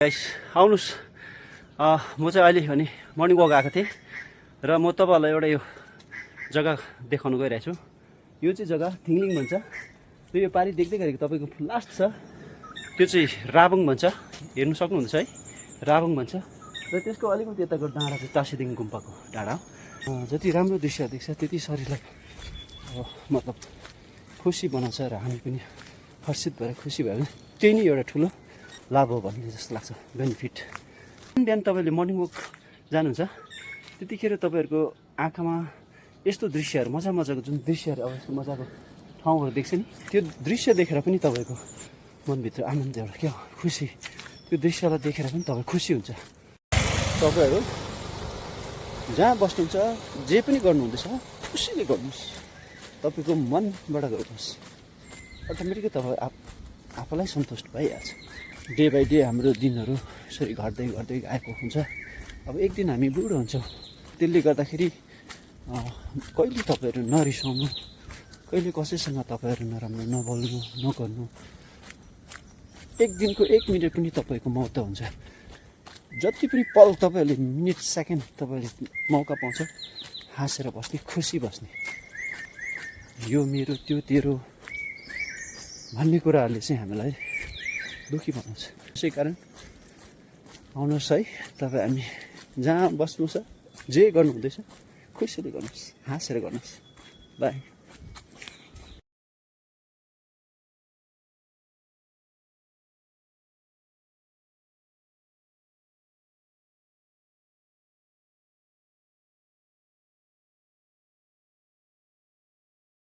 Guys आउनुहोस्, म चाहिँ अहिले अनि मर्निङ वक आएको थिएँ र म तपाईँहरूलाई एउटा यो जग्गा देखाउन गइरहेको छु। यो चाहिँ जग्गा थिङलिङ भन्छ। त्यो यो पारि देख्दै गरेको तपाईँको लास्ट छ, त्यो चाहिँ राबुङ भन्छ। हेर्नु सक्नुहुन्छ है, राबुङ भन्छ। र त्यसको अलिकति यताको डाँडा चाहिँ टासीदिङ गुम्पाको डाँडा हो। जति राम्रो दृश्य देख्छ त्यति शरीरलाई मतलब खुसी बनाउँछ र हामी पनि हर्षित भएर खुसी भयो भने त्यही नै एउटा ठुलो लाभ हो भन्ने जस्तो लाग्छ, बेनिफिट। बिहान तपाईँले मर्निङ वक जानुहुन्छ त्यतिखेर तपाईँहरूको आँखामा यस्तो दृश्यहरू मजाको जुन दृश्यहरू अब यस्तो मजाको ठाउँहरू देख्छ नि, त्यो दृश्य देखेर पनि तपाईँको मनभित्र आनन्द एउटा क्या खुसी, त्यो दृश्यलाई देखेर पनि तपाईँ खुसी हुन्छ। तपाईँहरू जहाँ बस्नुहुन्छ जे पनि गर्नुहुँदैछ खुसीले गर्नुहोस्, तपाईँको मनबाट गर्नुहोस्, अटोमेटिकै तपाईँ आफूलाई सन्तुष्ट भइहाल्छ। डे बाई डे हाम्रो दिनहरू यसरी घट्दै आएको हुन्छ। अब एक दिन हामी बुढो हुन्छौँ, त्यसले गर्दाखेरि कहिले तपाईँहरू नरिसाउनु, कहिले कसैसँग तपाईँहरू नराम्रो नबोल्नु नगर्नु। एक दिनको 1 मिनट पनि तपाईँको महत्त्व हुन्छ। जति पनि पल तपाईँहरूले मिनट सेकेन्ड तपाईँले मौका पाउँछ हाँसेर बस्ने, खुसी बस्ने। यो मेरो त्यो तेरो भन्ने कुराहरूले चाहिँ हामीलाई दुःखी बनाउँछ। त्यसै कारण आउनुहोस् है, तपाईँ हामी जहाँ बस्नु छ जे गर्नुहुँदैछ खुसीले गर्नुहोस्, हाँसेर गर्नुहोस्। बाई।